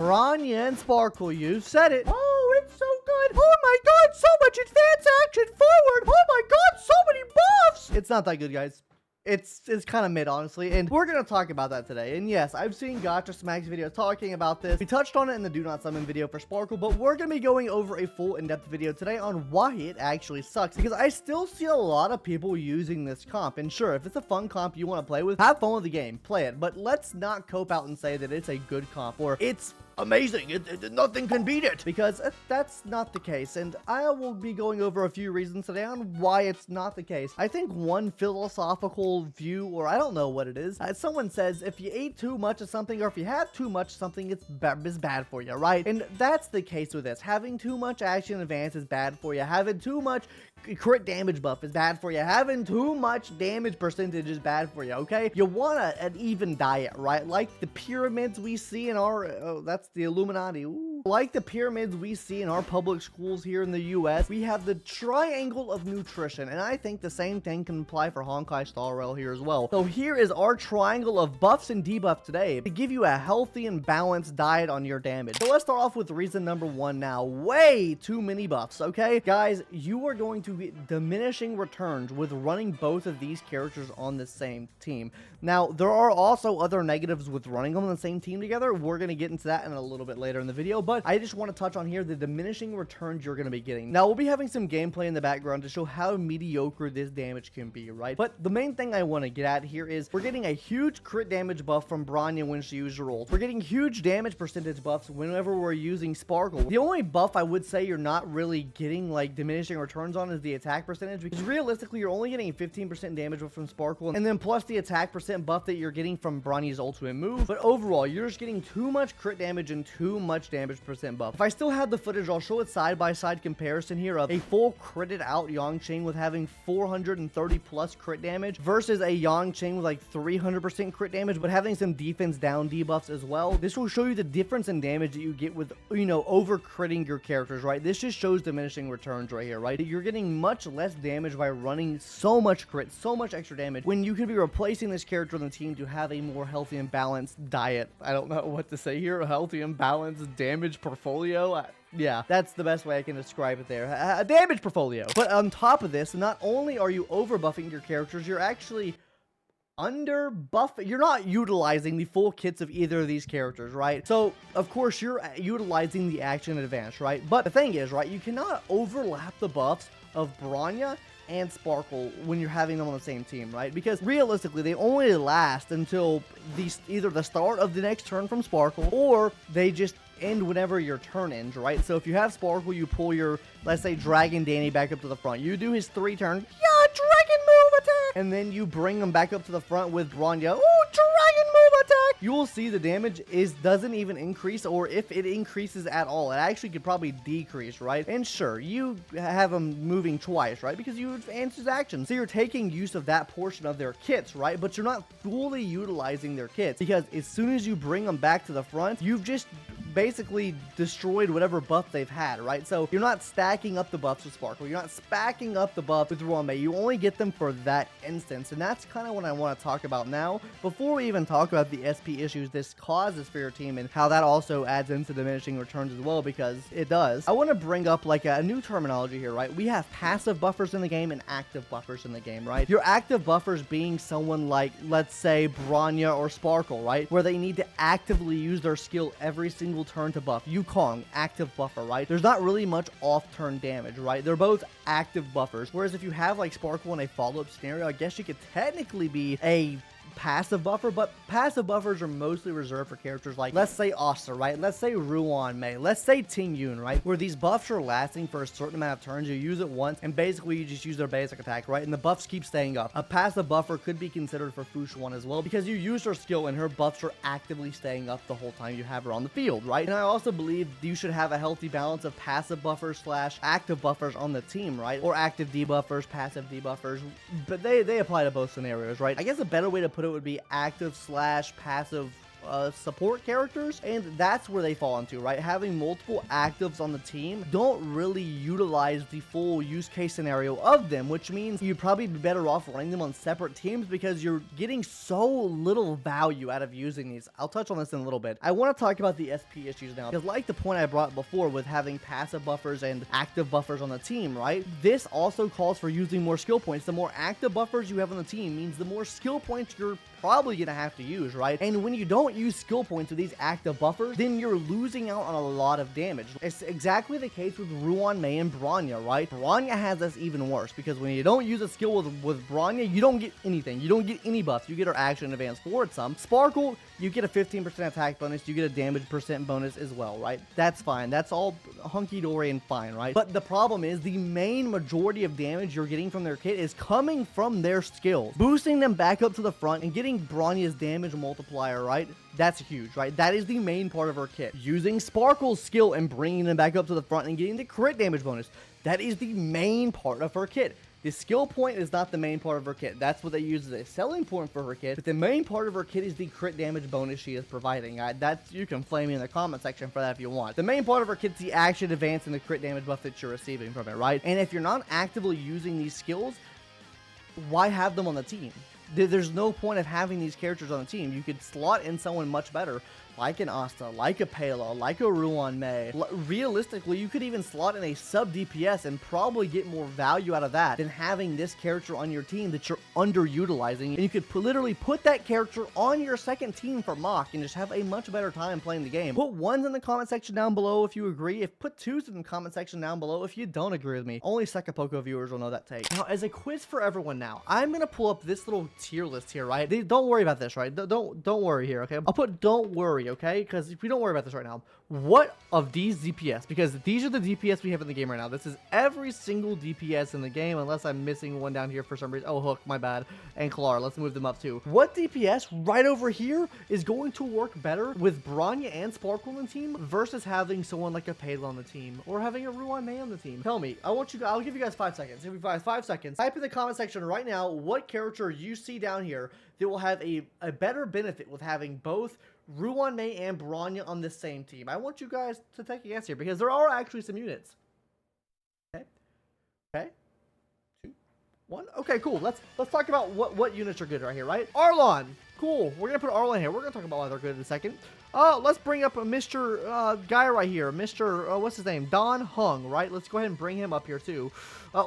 Bronya and Sparkle, you said it. Oh, it's so good. Oh my god, so much advanced action forward. Oh my god, so many buffs. It's not that good, guys. It's kind of mid, honestly, and we're gonna talk about that today. And yes, I've seen Gotcha Smacks videos talking about this. We touched on it in the Do Not Summon video for Sparkle, but we're gonna be going over a full in-depth video today on why it actually sucks, because I still see a lot of people using this comp. And sure, if it's a fun comp you want to play with, have fun with the game, play it, but let's not cope out and say that it's a good comp or it's amazing, nothing can beat it, because that's not the case. And I will be going over a few reasons today on why it's not the case. I think one philosophical view, or I don't know what it is, someone says if you ate too much of something or if you have too much of something, it's bad for you, right? And that's the case with this. Having too much action advance is bad for you. Having too much crit damage buff is bad for you. Having too much damage percentage is bad for you, okay? You want an even diet, right? Like the pyramids we see in our, oh, that's the Illuminati. Ooh. Like the pyramids we see in our public schools here in the US, we have the triangle of nutrition, and I think the same thing can apply for Honkai Star Rail here as well. So here is our triangle of buffs and debuffs today to give you a healthy and balanced diet on your damage. So let's start off with reason number one now. Way too many buffs, okay? Guys, you are going to get diminishing returns with running both of these characters on the same team. Now, there are also other negatives with running them on the same team together. We're going to get into that in a little bit later in the video, but I just want to touch on here the diminishing returns you're going to be getting. Now, we'll be having some gameplay in the background to show how mediocre this damage can be, right? But the main thing I want to get at here is we're getting a huge crit damage buff from Bronya when she uses her ult. We're getting huge damage percentage buffs whenever we're using Sparkle. The only buff I would say you're not really getting like diminishing returns on is the attack percentage, because realistically you're only getting 15% damage buff from Sparkle, and then plus the attack percent buff that you're getting from Bronya's ultimate move. But overall, you're just getting too much crit damage and too much damage percent buff. If I still have the footage, I'll show it side by side comparison here of a full critted out Yangqing with having 430 plus crit damage versus a Yangqing with like 300% crit damage but having some defense down debuffs as well. This will show you the difference in damage that you get with, you know, over critting your characters, right? This just shows diminishing returns right here, right? You're getting much less damage by running so much crit, so much extra damage, when you could be replacing this character on the team to have a more healthy and balanced diet. I don't know what to say here. A healthy and balanced damage portfolio. Yeah, that's the best way I can describe it there. A damage portfolio. But on top of this, not only are you over buffing your characters, you're actually under buff. You're not utilizing the full kits of either of these characters, right? So of course you're utilizing the action advance, right? But the thing is, right, you cannot overlap the buffs of Bronya and Sparkle when you're having them on the same team, right? Because realistically, they only last until either the start of the next turn from Sparkle, or they just end whenever your turn ends, right? So if you have Sparkle, you pull your, let's say, Dragon Danny back up to the front. You do his 3 turns, yeah, Dragon move attack, and then you bring him back up to the front with Bronya, oh, Dragon move attack. You will see the damage doesn't even increase, or if it increases at all, it actually could probably decrease, right? And sure, you have him moving twice, right? Because you advance his action. So you're taking use of that portion of their kits, right? But you're not fully utilizing their kits, because as soon as you bring them back to the front, you've just basically destroyed whatever buff they've had, right? So you're not stacking up the buffs with Sparkle. You're not stacking up the buff with Ruanmei. You only get them for that instance. And that's kind of what I want to talk about now. Before we even talk about the SP issues this causes for your team and how that also adds into diminishing returns as well, because it does, I want to bring up like a new terminology here, right? We have passive buffers in the game and active buffers in the game, right? Your active buffers being someone like, let's say, Bronya or Sparkle, right? Where they need to actively use their skill every single turn to buff. Yukong, active buffer, right? There's not really much off-turn damage, right? They're both active buffers. Whereas if you have like Sparkle in a follow-up scenario, I guess you could technically be a passive buffer, but passive buffers are mostly reserved for characters like, let's say, Asta, right? Let's say Ruanmei, let's say Ting Yun, right? Where these buffs are lasting for a certain amount of turns. You use it once, and basically you just use their basic attack, right? And the buffs keep staying up. A passive buffer could be considered for Fushuan as well, because you use her skill and her buffs are actively staying up the whole time you have her on the field, right? And I also believe you should have a healthy balance of passive buffers slash active buffers on the team, right? Or active debuffers, passive debuffers, but they apply to both scenarios, right? I guess a better way to put it would be active slash passive support characters, and that's where they fall into, right? Having multiple actives on the team don't really utilize the full use case scenario of them, which means you'd probably be better off running them on separate teams because you're getting so little value out of using these. I'll touch on this in a little bit. I want to talk about the SP issues now, because like the point I brought before with having passive buffers and active buffers on the team, right? This also calls for using more skill points. The more active buffers you have on the team means the more skill points you're probably gonna have to use, right? And when you don't use skill points with these active buffers, then you're losing out on a lot of damage. It's exactly the case with Ruan Mei and Bronya, right? Bronya has this even worse, because when you don't use a skill with Bronya, you don't get anything. You don't get any buffs. You get her action advance forward some. Sparkle, you get a 15% attack bonus. You get a damage percent bonus as well, right? That's fine. That's all hunky-dory and fine, right? But the problem is the main majority of damage you're getting from their kit is coming from their skills. Boosting them back up to the front and getting Bronya's damage multiplier, right? That's huge, right? That is the main part of her kit. Using Sparkle's skill and bringing them back up to the front and getting the crit damage bonus. That is the main part of her kit. The skill point is not the main part of her kit. That's what they use as a selling point for her kit. But the main part of her kit is the crit damage bonus she is providing. You can flame me in the comment section for that if you want. The main part of her kit is the action advance and the crit damage buff that you're receiving from it, right? And if you're not actively using these skills, why have them on the team? There's no point of having these characters on the team. You could slot in someone much better, like an Asta, like a Pela, like a Ruan Mei. Realistically, you could even slot in a sub DPS and probably get more value out of that than having this character on your team that you're underutilizing. And you could literally put that character on your second team for mock and just have a much better time playing the game. Put ones in the comment section down below if you agree. Put twos in the comment section down below if you don't agree with me. Only Sekapoko viewers will know that take. Now, as a quiz for everyone now, I'm gonna pull up this little tier list here, right? Don't worry about this, right? Don't worry here, okay? I'll put don't worry, okay? Because if we don't worry about this right now, what of these DPS, because these are the DPS we have in the game right now. This is every single DPS in the game, unless I'm missing one down here for some reason. Oh, Hook, my bad. And Kalar, let's move them up too. What DPS right over here is going to work better with Bronya and Sparkle on the team versus having someone like a Pela on the team or having a Ruan Mei on the team? Tell me. I'll give you guys 5 seconds. Give me 5 seconds. Type in the comment section right now what character you see down here that will have a better benefit with having both Ruan Mei and Bronya on the same team. I want you guys to take a guess here because there are actually some units. Okay. 2, 1. Okay, cool. Let's talk about what units are good right here, right? Arlon. Cool. We're gonna put Arlon here. We're gonna talk about why they're good in a second. Let's bring up a Mr. Guy right here. Mr. What's his name? Don Hung, right? Let's go ahead and bring him up here too.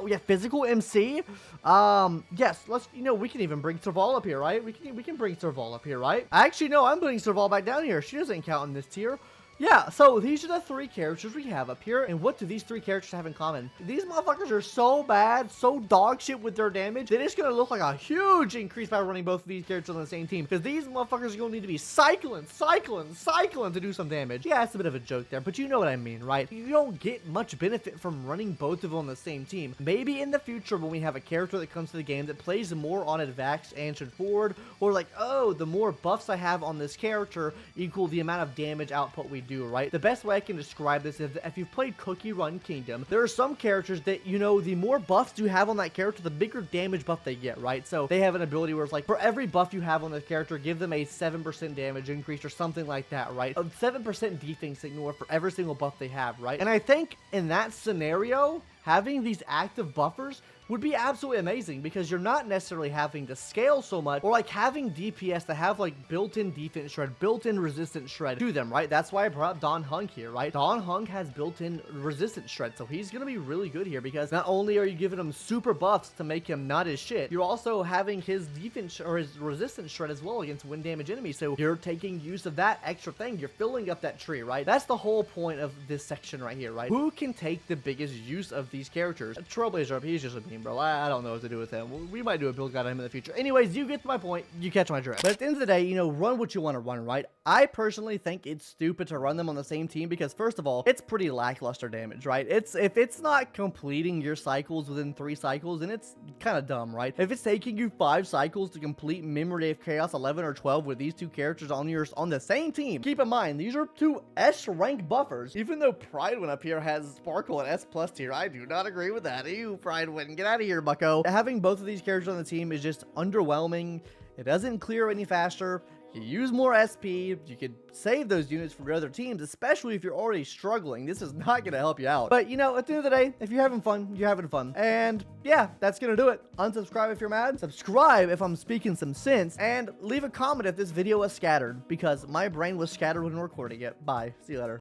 We have physical MC. Yes, we can even bring Serval up here, right? We can bring Serval up here, right? Actually, no, I'm putting Serval back down here. She doesn't count in this tier. Yeah, so these are the 3 characters we have up here, and what do these 3 characters have in common? These motherfuckers are so bad, so dog shit with their damage, that it's gonna look like a huge increase by running both of these characters on the same team, because these motherfuckers are gonna need to be cycling to do some damage. Yeah, it's a bit of a joke there, but you know what I mean, right? You don't get much benefit from running both of them on the same team. Maybe in the future when we have a character that comes to the game that plays more on advanced and forward, or like, oh, the more buffs I have on this character equal the amount of damage output we do, right? The best way I can describe this is if you've played Cookie Run Kingdom, there are some characters that, the more buffs you have on that character, the bigger damage buff they get, right? So they have an ability where it's like, for every buff you have on this character, give them a 7% damage increase or something like that, right? A 7% defense ignore for every single buff they have, right? And I think in that scenario, having these active buffers would be absolutely amazing because you're not necessarily having to scale so much or like having DPS that have like built-in defense shred, built-in resistance shred to them, right? That's why I brought up Don Hung here, right? Don Hung has built-in resistance shred, so he's gonna be really good here because not only are you giving him super buffs to make him not as shit, you're also having his defense or his resistance shred as well against wind damage enemies, so you're taking use of that extra thing. You're filling up that tree, right? That's the whole point of this section right here, right? Who can take the biggest use of these characters? Trailblazer, he's just a meme, bro. I don't know what to do with him. We might do a build guide on him in the future. Anyways, you get my point. You catch my drift. But at the end of the day, run what you want to run, right? I personally think it's stupid to run them on the same team because, first of all, it's pretty lackluster damage, right? If it's not completing your cycles within 3 cycles, then it's kind of dumb, right? If it's taking you 5 cycles to complete Memory of Chaos 11 or 12 with these 2 characters on the same team, keep in mind, these are 2 S rank buffers. Even though Pride Win up here has Sparkle and S plus tier, I do not agree with that. Ew, Pride Win, get out of here, bucko. Having both of these characters on the team is just underwhelming. It doesn't clear any faster. You use more SP, you could save those units for your other teams, especially if you're already struggling. This is not gonna help you out. But you know, at the end of the day, if you're having fun, you're having fun. And yeah, that's gonna do it. Unsubscribe if you're mad, subscribe if I'm speaking some sense, and leave a comment if this video was scattered, because my brain was scattered when recording it. Bye. See you later.